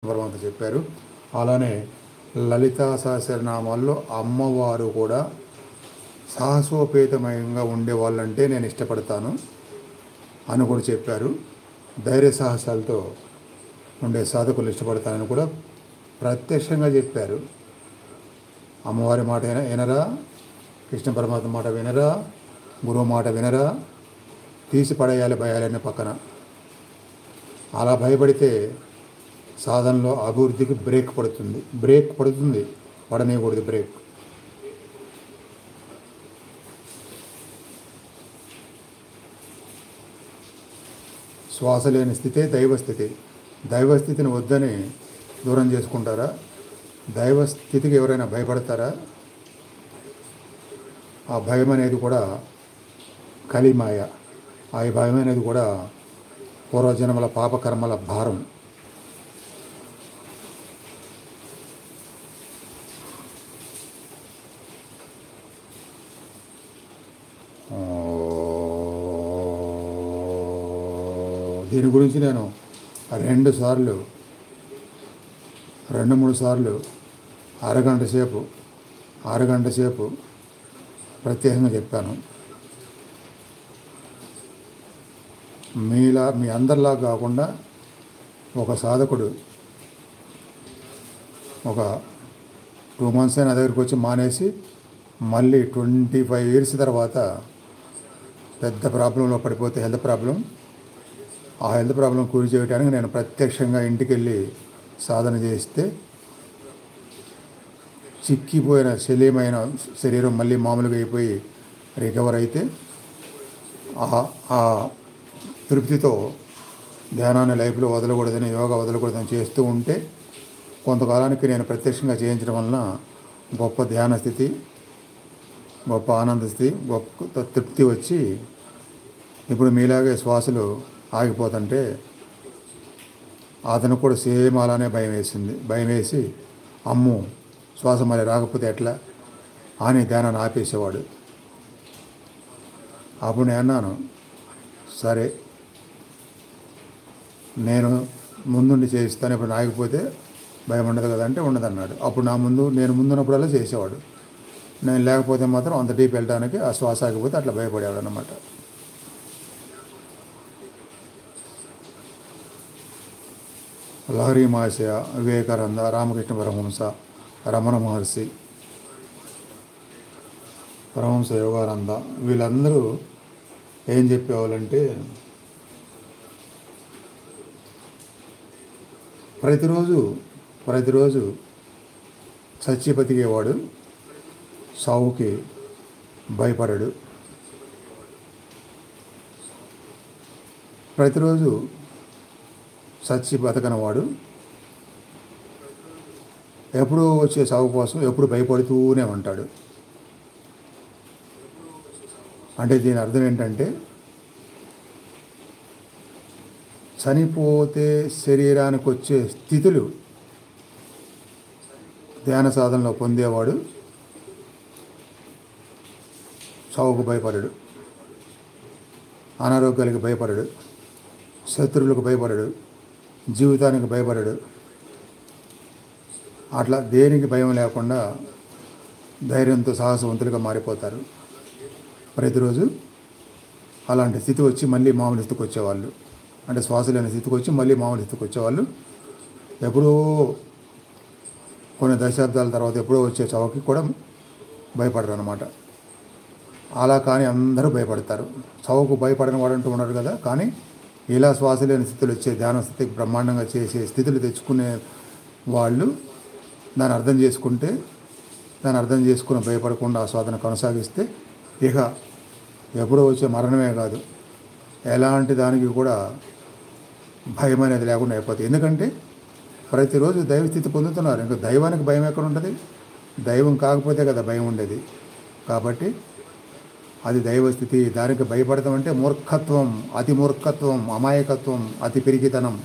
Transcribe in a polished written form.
పరమాత్మ చెప్పారు. అలానే లలితా సహస్రనామాల్లో అమ్మవారు కూడా సాహసోపేతమయంగా ఉండే వాళ్ళంటే నేను ఇష్టపడతాను అని కూడా చెప్పారు. ధైర్య సాహసాలతో ఉండే సాధకులు ఇష్టపడతానని కూడా ప్రత్యక్షంగా చెప్పారు. అమ్మవారి మాట వినరా, కృష్ణ పరమాత్మ మాట వినరా, గురువు మాట వినరా, తీసి పడేయాలి భయాలన్నీ పక్కన. అలా భయపడితే సాధనలో అభివృద్ధికి బ్రేక్ పడుతుంది, పడనేయకూడదు బ్రేక్. శ్వాస లేని స్థితే దైవస్థితి. దైవస్థితిని వద్దని దూరం చేసుకుంటారా? దైవస్థితికి ఎవరైనా భయపడతారా? ఆ భయం అనేది కూడా కలిమాయ. ఆ భయం అనేది కూడా పూర్వజన్మల పాపకర్మల భారం. దీని గురించి నేను 2 3 సార్లు అరగంట సేపు ప్రత్యేకంగా చెప్పాను. మీ అందరిలా కాకుండా ఒక సాధకుడు ఒక 2 months అయినా దగ్గరికి వచ్చి మానేసి మళ్ళీ 25 years తర్వాత పెద్ద ప్రాబ్లంలో పడిపోతే హెల్త్ ప్రాబ్లం కూరి చేయడానికి నేను ప్రత్యక్షంగా ఇంటికి వెళ్ళి సాధన చేస్తే చిక్కిపోయిన శల్యమైన శరీరం మళ్ళీ మామూలుగా అయిపోయి రికవర్ అయితే ఆ తృప్తితో ధ్యానాన్ని లైఫ్లో వదలకూడదని, యోగా వదలకూడదని చేస్తూ ఉంటే కొంతకాలానికి నేను ప్రత్యక్షంగా చేయించడం వలన గొప్ప ధ్యాన స్థితి, గొప్ప ఆనంద స్థితి, గొప్ప తృప్తి వచ్చి ఇప్పుడు మీలాగే శ్వాసలు ఆగిపోతుంటే అతను కూడా సేమ్ అలానే భయం వేసి అమ్ము శ్వాస మళ్ళీ రాకపోతే ఎట్లా అని ధ్యానాన్ని ఆపేసేవాడు. అప్పుడు నేను అన్నాను, సరే నేను ముందుండి చేయిస్తాను, ఇప్పుడు ఆగిపోతే భయం ఉండదు కదా అంటే ఉండదన్నాడు. అప్పుడు నేను ముందున్నప్పుడల్లా చేసేవాడు. నేను లేకపోతే మాత్రం అంత డీప్ వెళ్ళడానికి ఆ శ్వాస ఆగిపోతే అట్లా భయపడేవాడు అన్నమాట. లహరి మహాశయ, వివేకానంద, రామకృష్ణ పరమహంస, రమణ మహర్షి, పరమహంస యోగానంద వీళ్ళందరూ ఏం చెప్పేవాళ్ళంటే ప్రతిరోజు చచ్చి బతికేవాడు సావుకి భయపడడు. ప్రతిరోజు చచ్చి బతకనవాడు ఎప్పుడూ వచ్చే సాగు కోసం ఎప్పుడు భయపడుతూనే ఉంటాడు. అంటే దీని అర్థం ఏంటంటే చనిపోతే శరీరానికి వచ్చే స్థితులు ధ్యాన సాధనలో పొందేవాడు చావుకు భయపడడు, అనారోగ్యాలకు భయపడడు, శత్రువులకు భయపడడు, జీవితానికి భయపడడు. అట్లా దేనికి భయం లేకుండా ధైర్యంతో సాహసవంతులుగా మారిపోతారు. ప్రతిరోజు అలాంటి స్థితి వచ్చి మళ్ళీ మామూలు స్థితికి వచ్చేవాళ్ళు, అంటే శ్వాస లేని స్థితికి వచ్చి మళ్ళీ మామూలు స్థితికి వచ్చేవాళ్ళు ఎప్పుడో కొన్ని దశాబ్దాల తర్వాత ఎప్పుడో వచ్చే చావుకి కూడా భయపడరు అన్నమాట. అలా కానీ అందరూ భయపడతారు. చావుకు భయపడని వాడు అంటూ ఉన్నారు కదా. కానీ ఇలా శ్వాస లేని స్థితులు వచ్చే ధ్యాన స్థితికి బ్రహ్మాండంగా చేసే స్థితులు తెచ్చుకునే వాళ్ళు దాన్ని అర్థం చేసుకుని భయపడకుండా ఆ సాధన కొనసాగిస్తే ఇక ఎప్పుడో వచ్చే మరణమే కాదు, ఎలాంటి దానికి కూడా భయం అనేది లేకుండా అయిపోతుంది. ఎందుకంటే ప్రతిరోజు దైవస్థితి పొందుతున్నారు. ఇంకా దైవానికి భయం ఎక్కడ ఉంటుంది? దైవం కాకపోతే కదా భయం ఉండేది. కాబట్టి అది దైవస్థితి. దానికి భయపడతాం అంటే మూర్ఖత్వం, అతి మూర్ఖత్వం, అమాయకత్వం, అతి పిరికితనం.